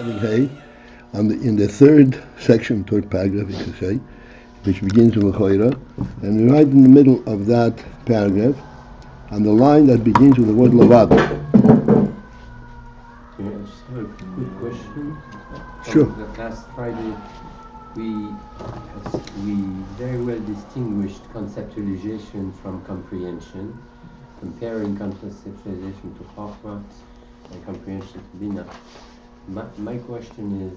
having hay, in the third section, third paragraph, you could say, which begins with Choira, and right in the middle of that paragraph, on the line that begins with the word le-vad. I just have a quick question. Sure. Last Friday, we very well distinguished conceptualization from comprehension, comparing conceptualization to chochmah and comprehension to bina. My question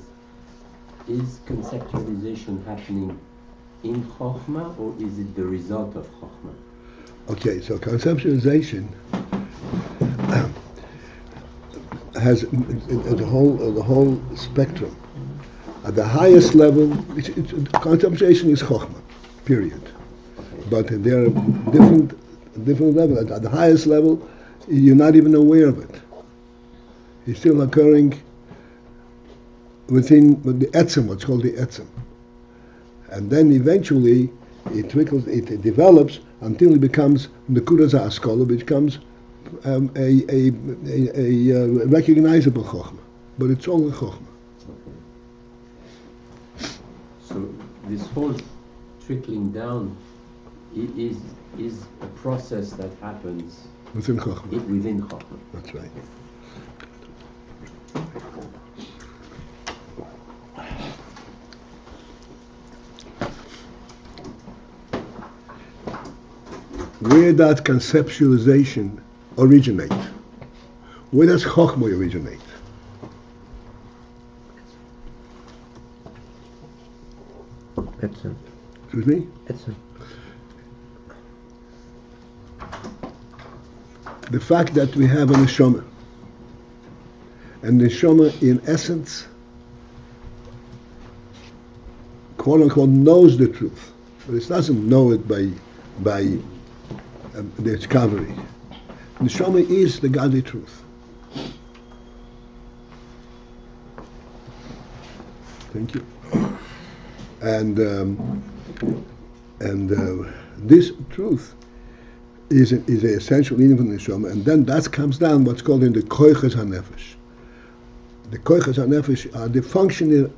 is conceptualization happening in chochmah, or is it the result of chochmah? Okay, so conceptualization has the whole spectrum. At the highest level, conceptualization is chochmah, period. But there are different levels. At the highest level, you're not even aware of it. It's still occurring within the etzem, what's called the etzem. And then eventually it trickles, it develops until it becomes nekudas ha'askola, which becomes a recognizable chochmah. But it's all a chochmah. So this whole trickling down is a process that happens Within chochmah. Within chochmah. That's right. Where does conceptualization originate? Where does chochmah originate? Etzem. Excuse me? Etzem. The fact that we have a neshama, and neshama in essence, quote unquote, knows the truth, but it doesn't know it by the discovery. Neshama is the godly truth. Thank you. And this truth is an essential need for the neshama, and then that comes down what's called in the koiches hanefesh. The koiches hanefesh are the functional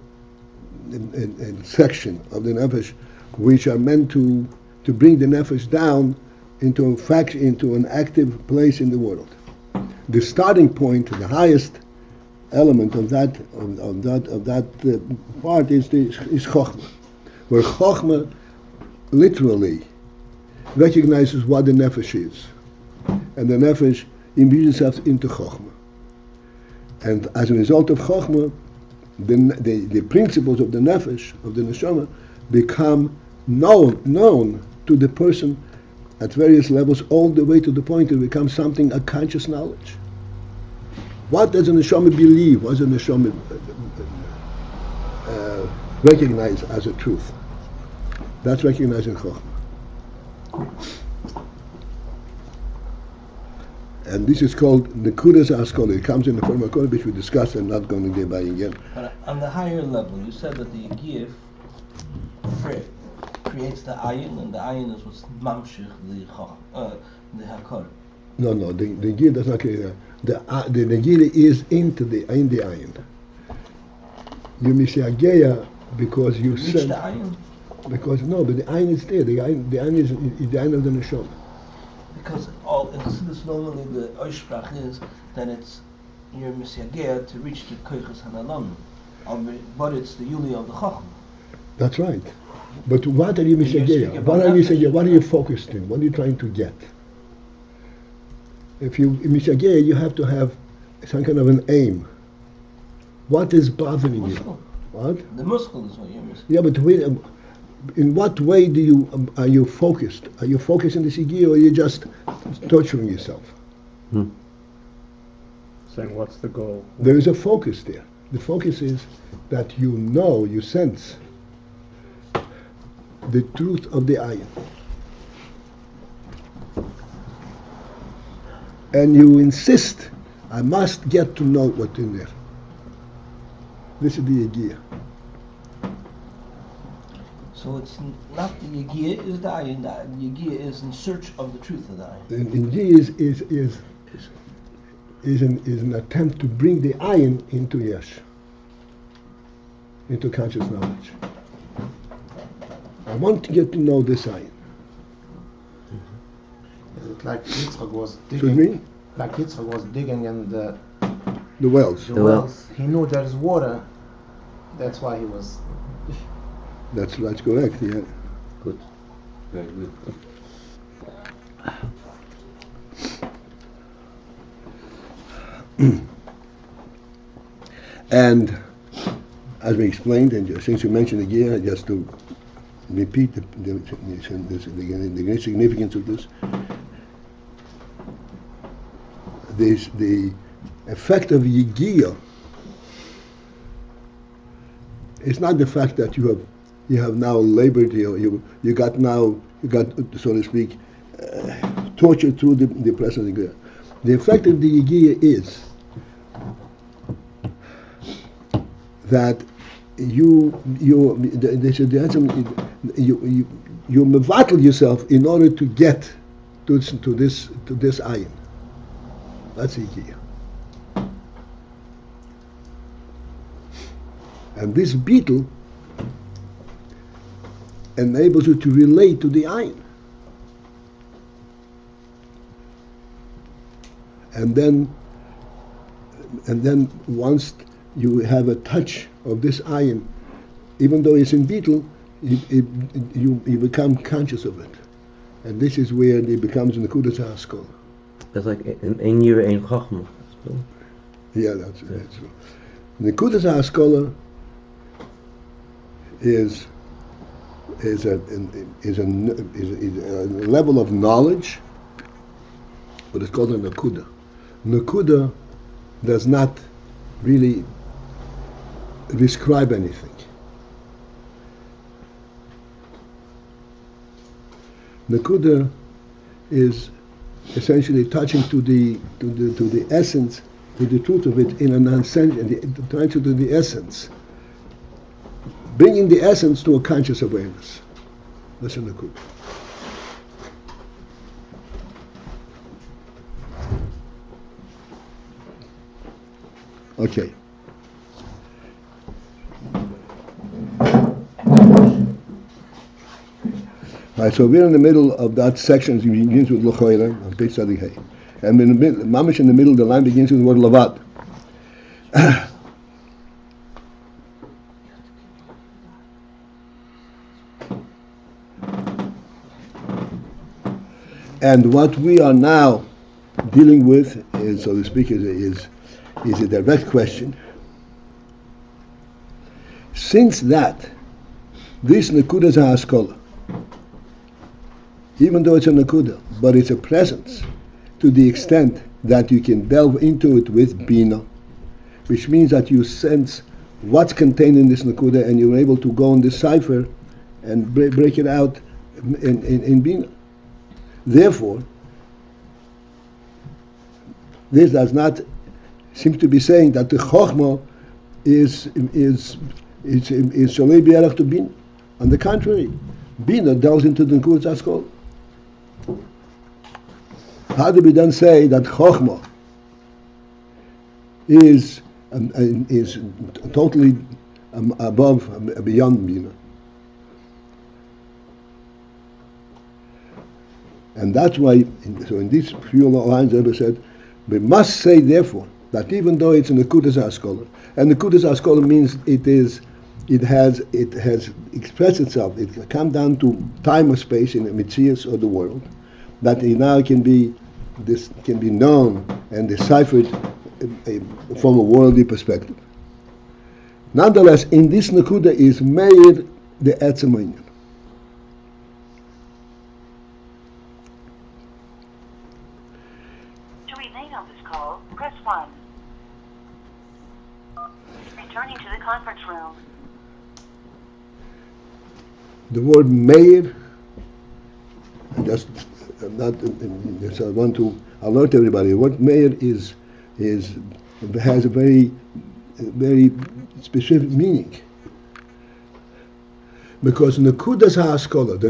section of the nefesh, which are meant to bring the nefesh down into an active place in the world. The starting point, the highest element of that part is chochmah, where chochmah literally recognizes what the nefesh is, and the nefesh imbues itself into chochmah. And as a result of chochmah, the principles of the nefesh, of the neshama, become known to the person at various levels, all the way to the point it becomes something, a conscious knowledge. What does a neshama believe? What does a neshama recognize as a truth? That's recognizing chochmah. And this is called nekudas ha'askola. It comes in the form of kola, which we discussed and not going to get by again. But on the higher level, you said that the yigiyah creates the AYIN, and the AYIN is what's mamshich the hakor. No, the yigiyah does not create that. The yigiyah is in the AYIN. You misyageya because you Reach said the AYIN? because no, but the AYIN is there. The AYIN is the AYIN of the neshama. Because all in Chassidus normally the oisprach is that it's your misyageya to reach the koiches hanalam, but it's the yuli of the chacham. That's right. But what are you misyageya? What are you misyageya? What are you focused in? What are you trying to get? If you misyageya, you have to have some kind of an aim. What is bothering you? What? The muscle is what you're missing. Yeah, but in what way are you focused? Are you focused in the sigi, or are you just torturing yourself? Saying what's the goal? There is a focus there. The focus is that you sense the truth of the ayin. And you insist, I must get to know what's in there. This is the yigiyah. So it's not the yigiyah is the AYIN, the yigiyah is in search of the truth of the AYIN. And yigiyah is an attempt to bring the ayin into yesh. into conscious knowledge. I want to get to know this ayin. Like Yitzchak was Excuse digging. me? Like Yitzchak was digging in the The wells. the The wells. He knew there's water. That's why he was. That's correct, yeah. Good. Very good. And as we explained, and since you mentioned again, just to repeat the great significance of this, the effect of Yigia is not the fact that you have now labored, you got, so to speak, tortured through the present Yigia. The effect of the Yigia is that you mevatel yourself in order to get to this ayin. That's Yigia. And this beetle enables you to relate to the ayin. And then once you have a touch of this ayin, even though it's in beetle, you become conscious of it. And this is where it becomes Nekudas HaSkola. That's like in year in chochmah. Yeah, that's true. Nekudas HaSkola is a level of knowledge, but it's called a Nekuda. Nekuda does not really describe anything. Nekuda is essentially touching to the essence, to the truth of it in a non-sense, touching to the essence, bringing the essence to a conscious awareness. That's a Nekuda. Okay. Right, so we're in the middle of that section. It begins with L'choyle on page Tzaddik Hey. And in the middle, mamish in the middle, the line begins with the word le-vad. And what we are now dealing with is, so to speak, is a direct question. Since that, this Nekudas HaSkola, even though it's a Nekuda, but it's a presence to the extent that you can delve into it with Bina, which means that you sense what's contained in this Nekuda and you're able to go and decipher and break it out in Bina. Therefore, this does not seem to be saying that the chochmah is sholei b'yarach to Bina. On the contrary, Bina delves into the Nekudas HaSkola. How do we then say that chochmah is totally above, beyond Bina? And that's why, so in these few lines, Rebbe said, we must say, therefore, that even though it's a Nekudas HaSkola, and Nekudas HaSkola means it has expressed itself, it comes down to time or space in the Mitzias of the world, that it now can be known and deciphered from a worldly perspective. Nonetheless, in this Nekuda is made the Etzem Inyan. To remain on this call, press 1. Returning to the conference room. The word Meir, so I want to alert everybody. What Meir has a very specific meaning, because Nekudas HaSkola, the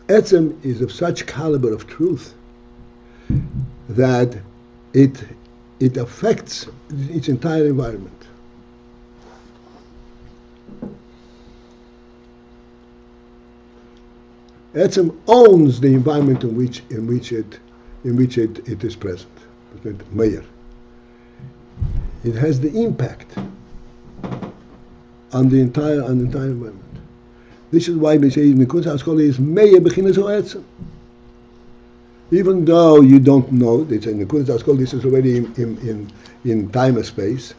Etzem is of such caliber of truth that it affects its entire environment. Etzem owns the environment in which it is present. Meir. It has the impact on the entire environment. This is why we say in the Nekudas HaSkola is Meir Bechinas Etzem. Even though you don't know, it's in the Nekudas HaSkola, this is already in time and space,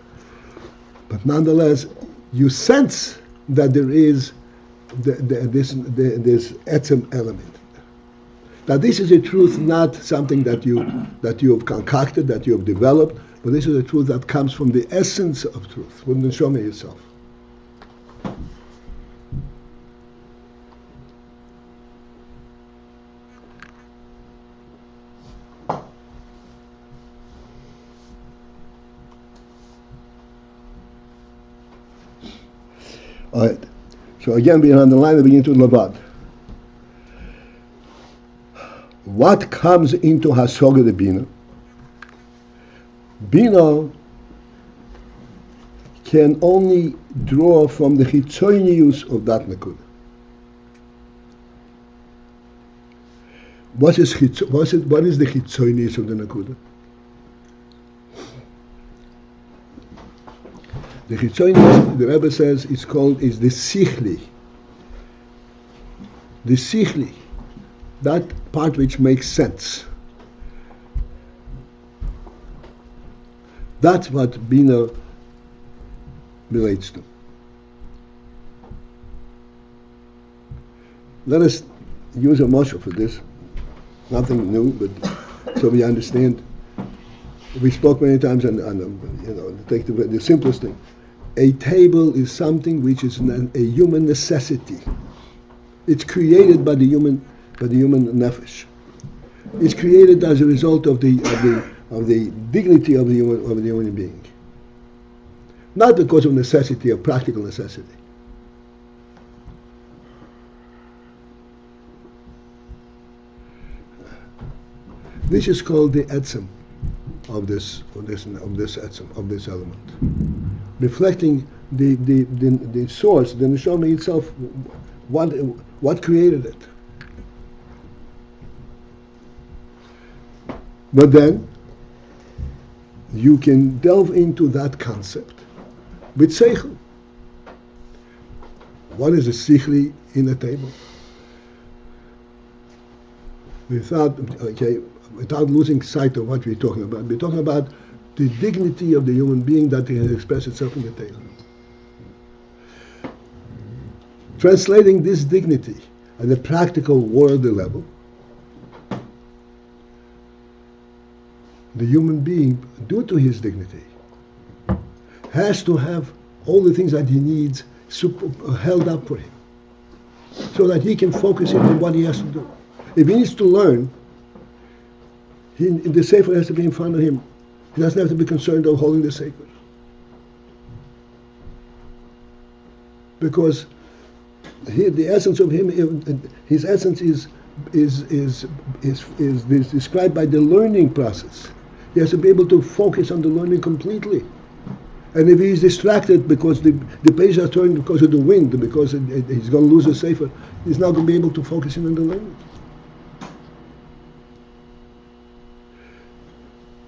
but nonetheless, you sense that there is this etzem element. Now, this is a truth, not something that you have concocted, that you have developed, but this is a truth that comes from the essence of truth, from the neshama itself. All right. So again, we are on the line that begins with le-vad. What comes into hasoga de bina? Bina can only draw from the chitzonius of that nekuda. What is the chitzonius of the nekuda? The chitzonius, the Rebbe says, is the sichli. The sichli, that part which makes sense. That's what Bina relates to. Let us use a mashal for this. Nothing new, but so we understand. We spoke many times, and take the simplest thing. A table is something which is a human necessity. It's created by the human nefesh. It's created as a result of the dignity of the human being, not because of necessity, of practical necessity. This is called the etzem of this element, reflecting the source, the neshama itself. What created it? But then you can delve into that concept with seichel. What is a sichli in a table? Without losing sight of what we're talking about. We're talking about the dignity of the human being that can express itself in the table. Translating this dignity at the practical worldly level, the human being, due to his dignity, has to have all the things that he needs held up for him, so that he can focus in on what he has to do. If he needs to learn, the sefer has to be in front of him. He doesn't have to be concerned of holding the sefer, because the essence of him, his essence is described by the learning process. He has to be able to focus on the learning completely. And if he's distracted because the pages are turning because of the wind, because he's going to lose a sefer, he's not going to be able to focus in on the learning.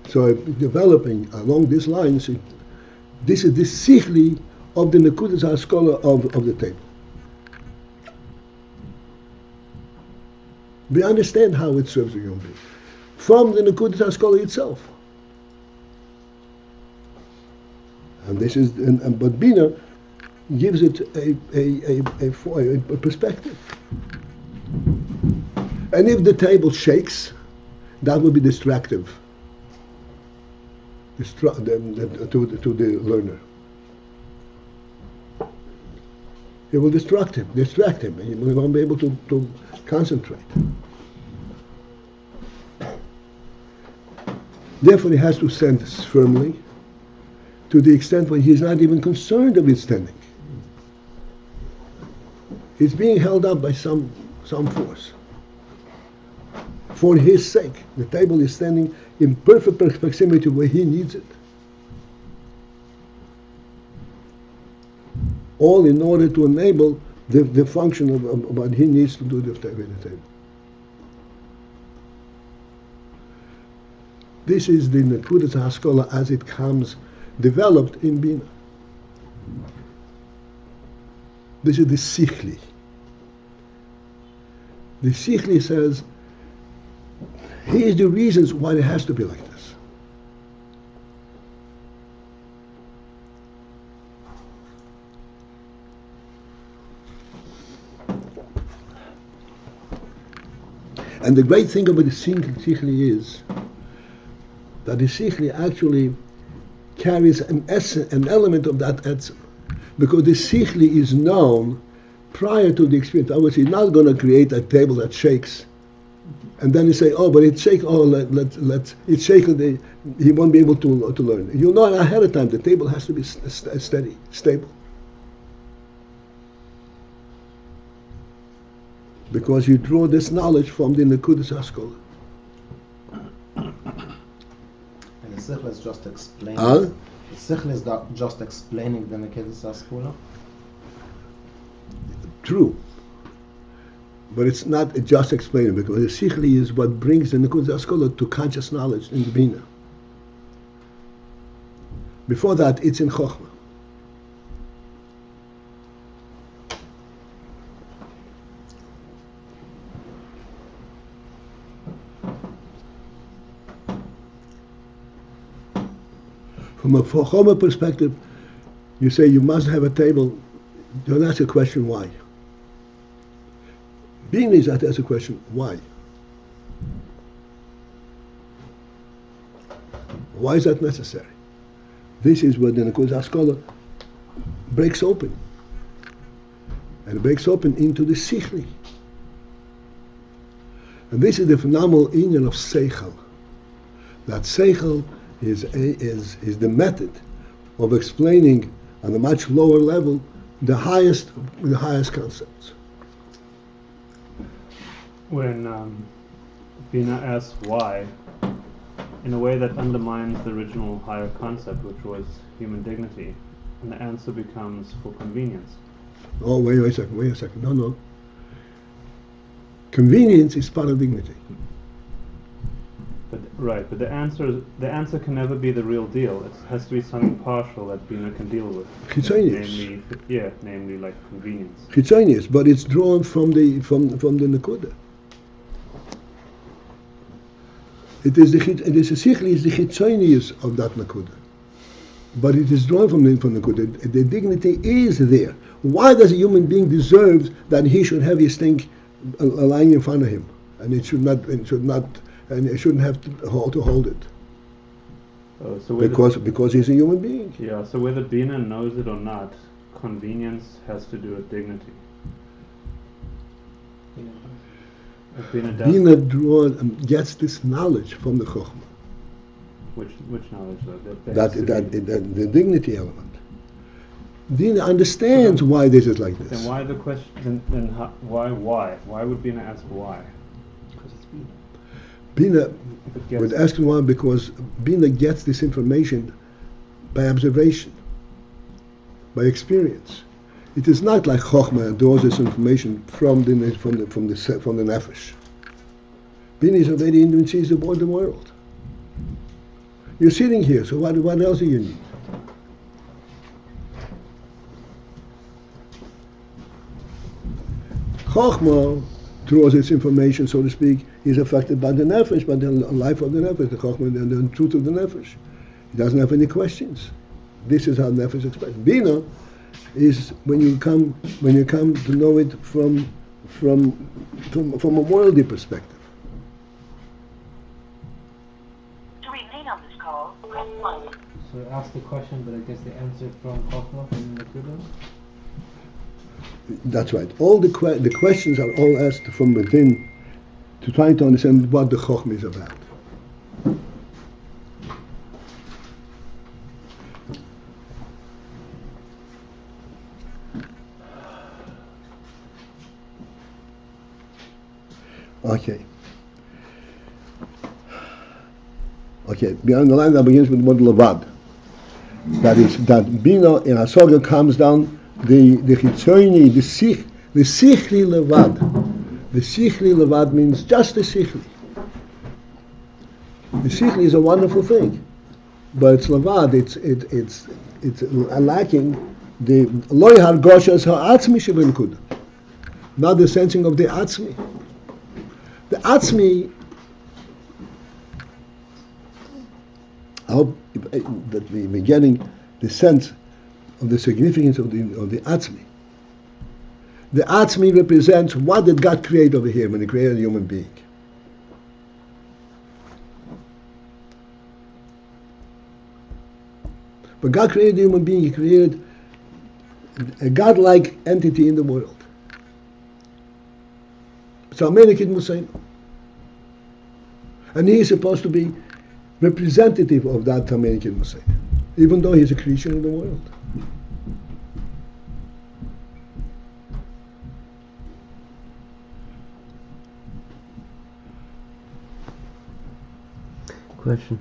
So developing along these lines, this is the sichli of the Nekudas HaSkola of the table. We understand how it serves the human being from the Nekudas HaSkola itself. And this is, but Bina gives it a perspective. And if the table shakes, that will be distractive to the learner. It will distract him. He will not be able to concentrate. Therefore, he has to stand firmly, to the extent where he's not even concerned of his standing. He's being held up by some force. For his sake, the table is standing in perfect proximity where he needs it. All in order to enable the function of what he needs to do with the table. This is the Nekudas HaSkola as it comes developed in Bina. This is the Sichli. The Sichli says, here's the reasons why it has to be like this. And the great thing about the Sichli is that the Sichli actually carries an element of that etzem, because the Sichli is known prior to the experience. Obviously, he's not going to create a table that shakes, and then you say, "Oh, but it shakes. Oh, it's shaken. He won't be able to learn." You know ahead of time the table has to be steady, stable, because you draw this knowledge from the Nekudas HaSkola. And the Sichel is just explaining. The Sichel is just explaining the Nekudas HaSkola. True, but it's not just explaining, because the Sichli is what brings the Nekudas HaSkola to conscious knowledge in the Bina. Before that, it's in chochmah. From a chochmah perspective, you say you must have a table. Don't ask a question why. Being is that asks a question why. Why is that necessary? This is where the Nekudas HaSkola breaks open, and it breaks open into the Sichli. And this is the phenomenal union of Seichel. That Seichel is the method of explaining on a much lower level the highest concepts. When Bina asks why, in a way that undermines the original higher concept, which was human dignity, and the answer becomes for convenience. Oh, wait a second. No. Convenience is part of dignity. But the answer can never be the real deal. It has to be something partial that Bina can deal with. Chitzonius. Namely like convenience. Chitzonius, but it's drawn from the Nekuda. It is the Sichli is the Chitzonius of that Nekuda, but it is drawn from the Nekuda. The dignity is there. Why does a human being deserve that he should have his thing lying in front of him, and it shouldn't have to hold it? Because he's a human being. Yeah. So whether Bina knows it or not, convenience has to do with dignity. If Bina gets this knowledge from the chochmah. Which knowledge though? That the dignity element. Bina understands why this is like this. Then why the question? Then why? Why would Bina ask why? Because it's Bina. Bina would ask why, because Bina gets this information by observation, by experience. It is not like chochmah draws this information from the nefesh. Bina is already in and sees the world. You're sitting here, so what else do you need? Chochmah draws its information, so to speak, is affected by the nefesh, by the life of the nefesh, the chochmah and the truth of the nefesh. He doesn't have any questions. This is how nefesh expresses. Bina is when you come to know it from a worldly perspective. To remain on this call, press 1. So ask the question, but I guess the answer from chochmah from the Nekuda? That's right. All the questions are all asked from within to try to understand what the chochmah is about. Okay. Beyond the line that begins with the word le-vad. That Bina in Hasaga comes down. The chitzoni, The sichli le-vad. The sichli le-vad means just the sichli. The sichli is a wonderful thing, but it's le-vad. It's lacking the loy hargoshas ha'atzmi shebenkuda. Not the sensing of the atzmi. The atzmi. I hope that we're getting the sense of the significance of the atzmi. The atzmi represents what did God create over here when He created a human being. But God created a human being. He created a godlike entity in the world. So American Muslim, and he is supposed to be representative of that American Muslim, even though he's a creature in the world. Question.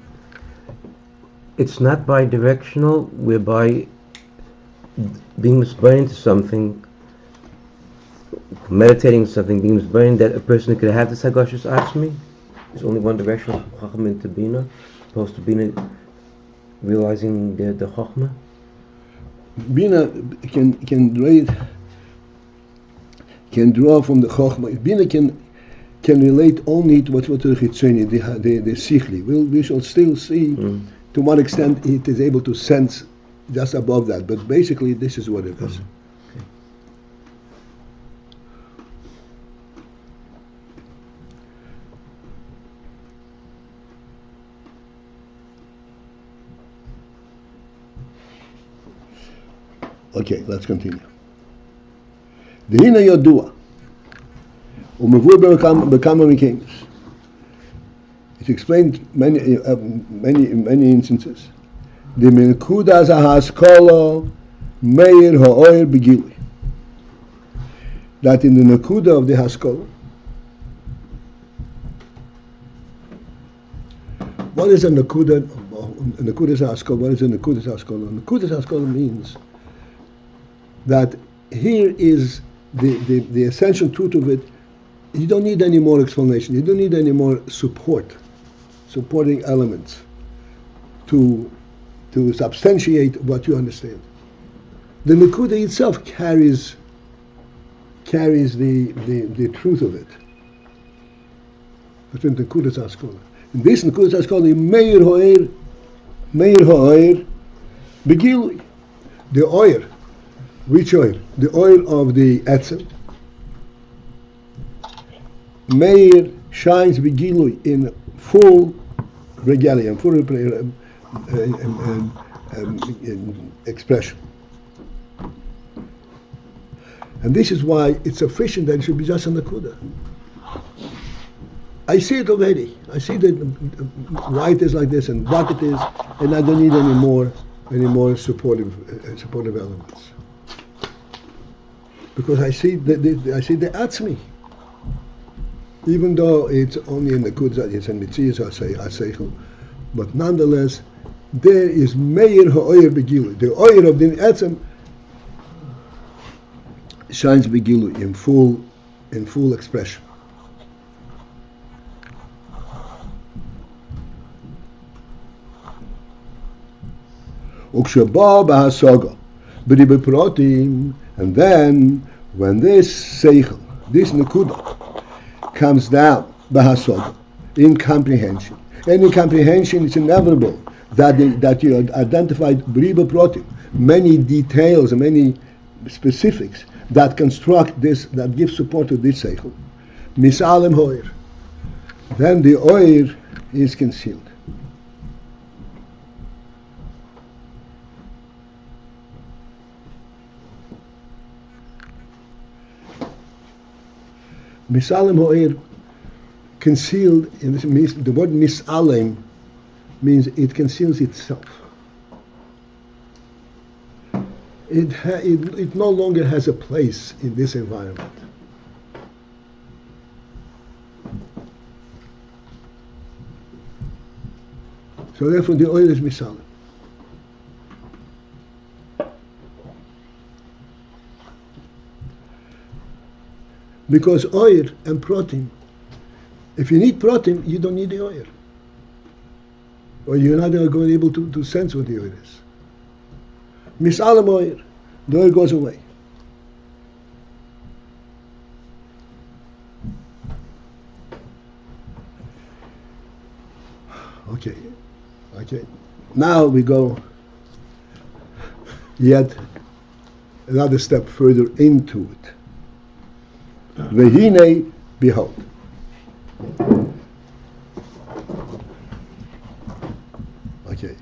It's not bi-directional, whereby being misbrained to something, meditating something, being misbrained, that a person could have this Hagashas Atzmi. There's only one direction, from Chochmah into Bina, opposed to Bina realizing the Chochmah. Bina can draw from the Chochmah. Bina can relate only to what's the Chitzoni, the Sichli. We shall still see to what extent it is able to sense just above that. But basically, this is what it is. Okay, let's continue. The Hina Yodua. It's explained many instances. The Milkudas Haskolo Meir Ha'oir Begili. That in the Nakuda of the Haskolo, what is a Nakuda? Nakudas Haskolo. What is a Nakudas Haskolo? Nakudas Haskolo means that here is the essential truth of it. You don't need any more explanation. You don't need any more supporting elements to substantiate what you understand. The Nakuda itself carries the truth of it. That's in Nakudas Haskala. In this Nakudas Haskala, Meir Ha'oir Begilui. The oil. Which oil? The oil of the etzem. Meir shines Begilui in full regalia, full expression. And this is why it's sufficient that it should be just a Nakuda. I see it already. I see that why it is like this and what it is, and I don't need any more supportive elements. Because I see the Atzmi. Even though it's only in the Kudzat, it's in Mitzias Aseichel, but nonetheless, there is Meir Ha'oyer Begilu. The oil of the Etzem shines Begilu in full expression. Ukshaba Bahasaga, B'Ribe Protim, and then when this Seichel, this Nekuda, comes down Bahasaga, in comprehension. And in comprehension, it's inevitable that you identified B'Ribe Protim, many details and many specifics that construct this, that give support to this Seichel. Misalem Hoyer. Then the oil is concealed. Misalem Ho'er, concealed, in this, the word misalem means it conceals itself. It no longer has a place in this environment. So therefore the oil is misalem. Because oil and protein, if you need protein, you don't need the oil. Or you're not going to be able to sense what the oil is. Misalam oil, the oil goes away. Okay. Now we go yet another step further into it. Vehine, behold. Okay.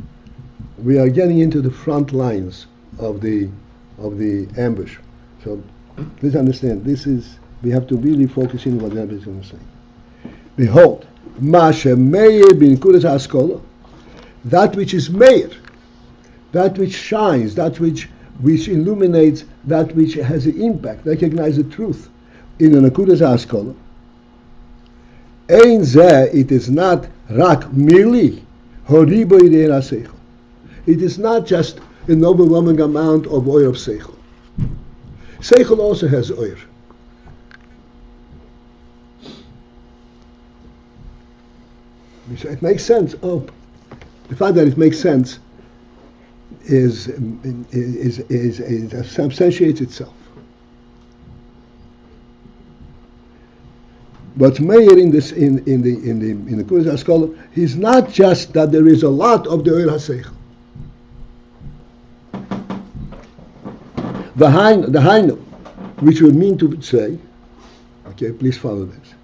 We are getting into the front lines of the ambush. So please understand, we have to really focus in what the ambush is going to say. Behold, Masha Meir bin Kudas Haskola, that which is Meir, that which shines, that which illuminates, that which has an impact, recognize the truth in an Akudas Haskola. Ein zeh, it is not rak merely horibo idei seichel. It is not just an overwhelming amount of oil of seichel. Seichel also has oil. It makes sense. Oh, the fact that it makes sense is substantiates itself. But Meir in the Kudas Haskola, he's not just that there is a lot of the oil haseichel. The Hainu, which would mean to say, okay, please follow this.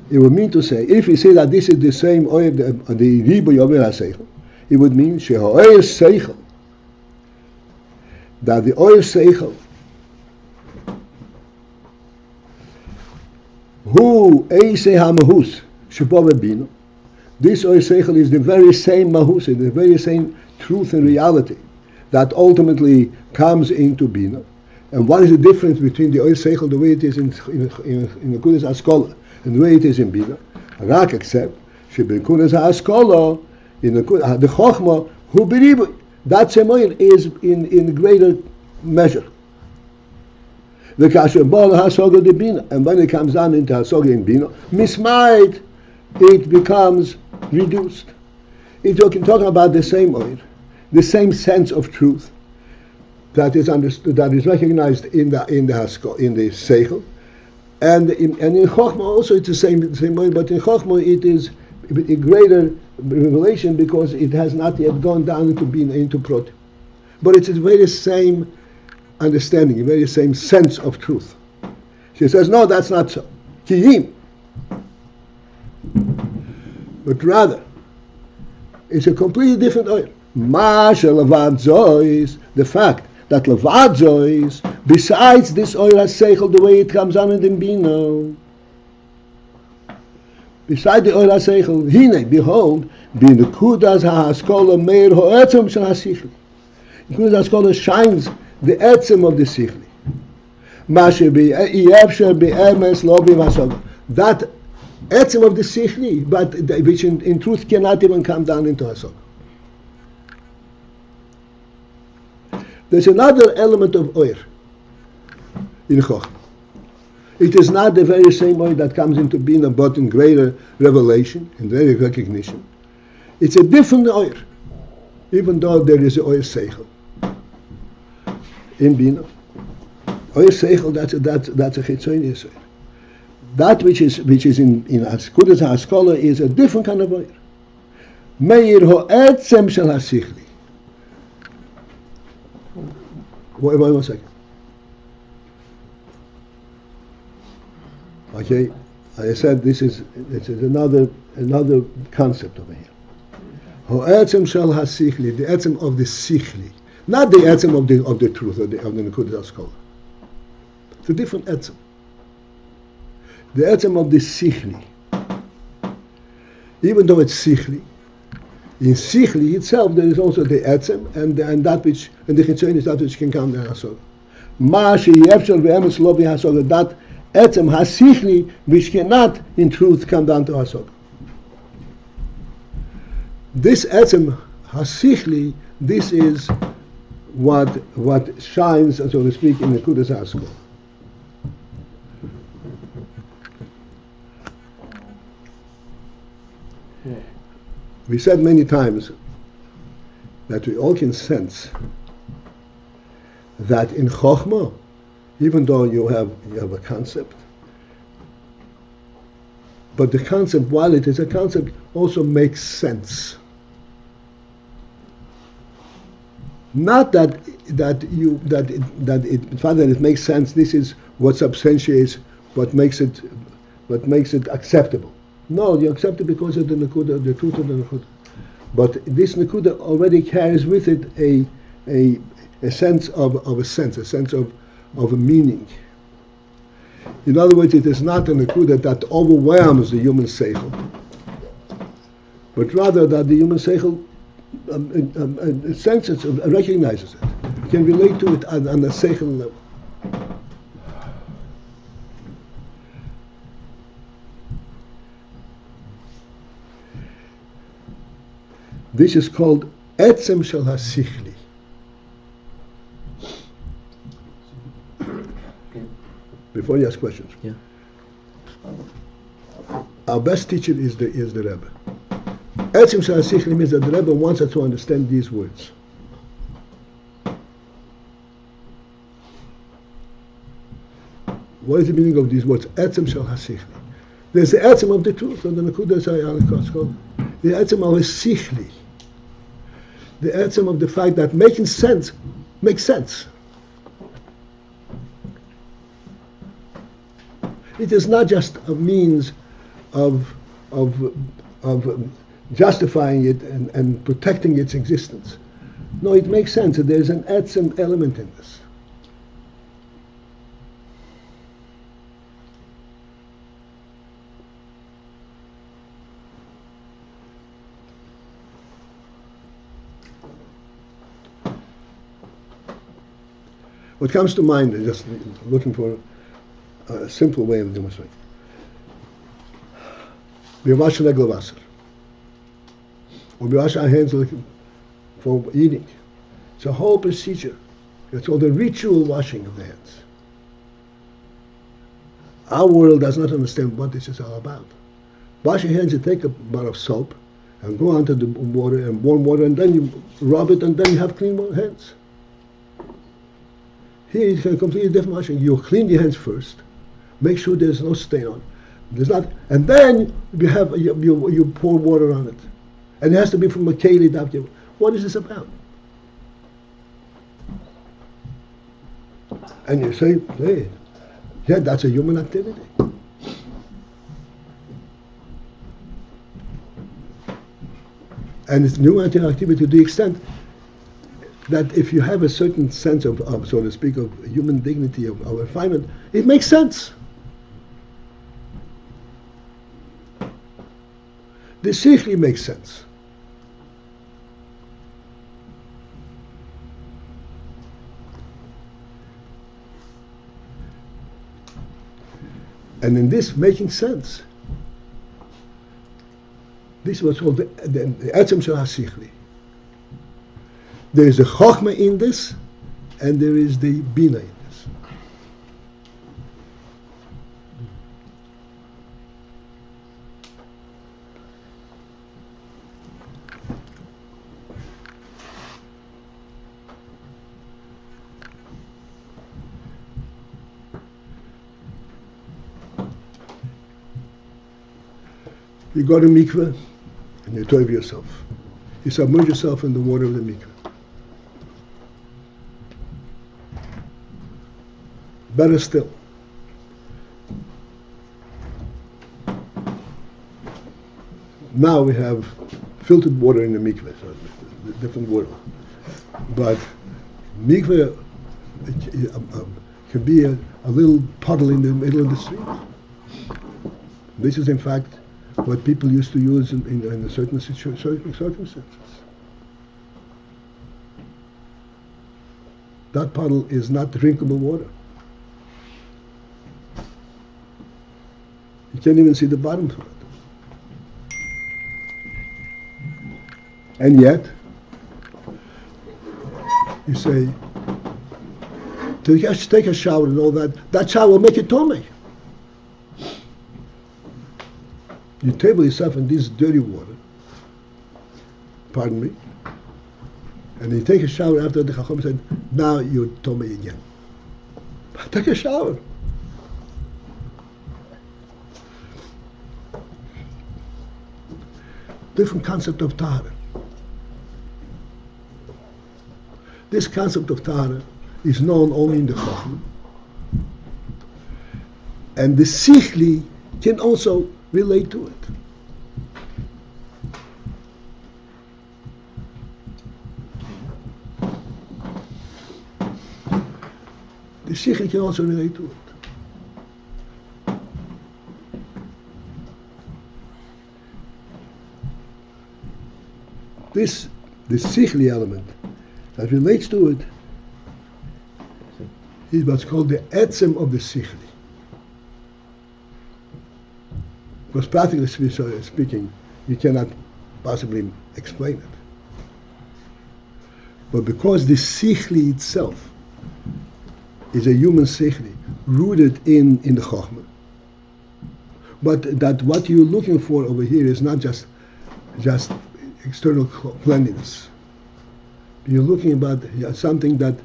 It would mean to say, if we say that this is the same oil, the riboy of oil haseichel, it would mean she'oil seichel, that the oil seichel, who eisei hamahus shebo bebino, this oil seichel is the very same mahus, the very same truth and reality that ultimately comes into bina. And what is the difference between the oil seichel, the way it is in the Kudas Haskola, and the way it is in bina? Rak except sheben Kudas Haskola, in the chochmah who beriboy, that same oil is in greater measure. The kasher bol hasoga de bina, and when it comes down into hasoga in bina, mismaid, it becomes reduced. It's talking about the same oil, the same sense of truth that is understood, that is recognized in the seichel, and in chochmah also it's the same oil, but in chochmah it is a greater revelation because it has not yet gone down into protein. But it's the very same understanding, the very same sense of truth. She says, no, that's not so. Kiyim. But rather, it's a completely different oil. Masha le-vad zois, the fact that le-vad zois, besides this oil haseichel, the way it comes on in the bino, beside the oil haseichel, hine, behold, bin the kudas haskola meir ho'etzem shel hasichli. The kudas haskola shines the etzem of the sichli. Masha be'yevsher be'emes lo b'masoga. That etzem of the sichli, but which in truth cannot even come down into hasoga. There's another element of oil in chochmah. It is not the very same oil that comes into bina, but in greater revelation, in greater recognition. It's a different oil, even though there is an oil seichel in bina. Oil seichel, that's a chitzonius oil. That which is in Kudas Haskola is a different kind of oil. Meir ho'etzem shel hasichli. Wait 1 second. Okay, I said this is another concept over here. Ho'etzem shel hasichli, the etzem of the sichli, not the etzem of the truth of the Kudas Haskola. It's a different etzem. The etzem of the sichli, even though it's sichli, in sichli itself there is also the etzem and that which, and the chitzon is that which can come to hasoga. Ma sheyevshel ve'emes lo b'hasoga, that etzem hasichli which cannot in truth come down to hasoga. This etzem hasichli, this is what shines, so to speak, in the Kudas Haskola. We said many times that we all can sense that in chochmah, even though you have a concept, but the concept, while it is a concept, also makes sense. Not that it makes sense. This is what substantiates what makes it acceptable. No, you accept it because of the nekuda, the truth of the nekuda. But this nekuda already carries with it a sense of a meaning. In other words, it is not a nekuda that overwhelms the human seichel, but rather that the human seichel senses it, recognizes it, can relate to it on a seichel level. This is called etzem shel hasichli. Before you ask questions, yeah. Our best teacher is the Rebbe. Etzem shel hasichli means that the Rebbe wants us to understand these words. What is the meaning of these words? Etzem shel hasichli. There's the etzem of the truth, of the nekuda called the etzem of hasichli. The etzem of the fact that making sense makes sense. It is not just a means of justifying it and protecting its existence. No, it makes sense. There's an etzem element in this. What comes to mind is just looking for a simple way of demonstrating. We wash the Wasser. Or we wash our hands for eating. It's a whole procedure. It's called the ritual washing of the hands. Our world does not understand what this is all about. Wash your hands, you take a bar of soap and go onto the water and warm water, and then you rub it, and then you have clean hands. Here it's a completely different washing. You clean your hands first, make sure there's no stain on. There's not, and then you pour water on it, and it has to be from a keli dafke. What is this about? And you say, hey, yeah, that's a human activity. And it's new activity to the extent that if you have a certain sense of so to speak, of human dignity, of refinement, it makes sense. The sichli makes sense. And in this making sense, this is what's called the etzem shel hasichli. There is the chochmah in this, and there is the bina in this. You go to mikveh and you tov yourself. You submerge yourself in the water of the mikveh. Better still, now we have filtered water in the mikveh, so different water. But mikveh can be a little puddle in the middle of the street. This is in fact what people used to use in certain circumstances. That puddle is not drinkable water. You can't even see the bottom of it. And yet, you say, to take a shower and all that shower will make it tummy. You table yourself in this dirty water, Pardon me? And you take a shower after the Chacham said, now you're Tomei again. Take a shower. Different concept of Tahara. This concept of Tahara is known only in the Chochmah. And the Sichli can also relate to it. The Sichli can also relate to it. The Sichli element that relates to it is what's called the etzem of the Sichli. Because practically speaking, you cannot possibly explain it. But because the Sichli itself is a human Sichli, rooted in the chochmah, but that what you're looking for over here is not just external cleanliness. You're looking about something that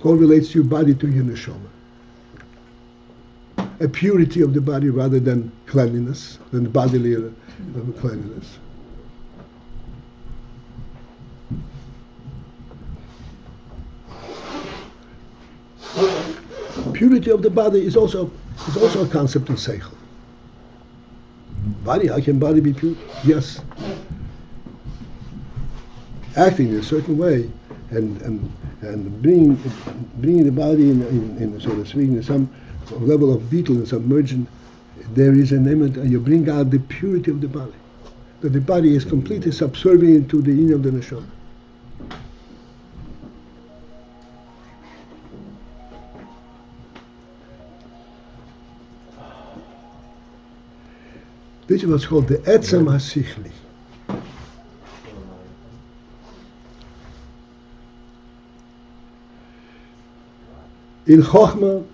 correlates your body to your neshama. A purity of the body rather than cleanliness, than bodily cleanliness. Purity of the body is also a concept in Seichel. Body, how can body be pure? Yes. Acting in a certain way and bringing the body in so to speak, in some level of beetle and submersion, there is an element, and you bring out the purity of the body. That the body is completely subservient into the inner of the neshama. This is what's called the etzem hasichli. In chochmah,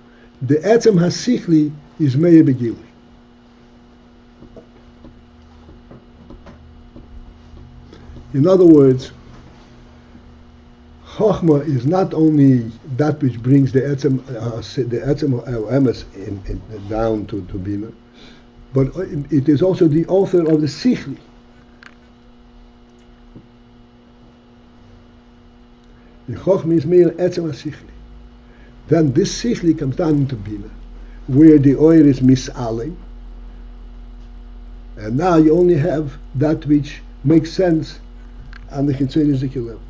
the etzem hasichli is meya begili. In other words, chochmah is not only that which brings the etzem emes down to bina, but it is also the author of the sichli. The chochmah is meya etzem hasichli. Then this sichli comes down into bina, where the oil is misalim, and now you only have that which makes sense on the chitzonic level.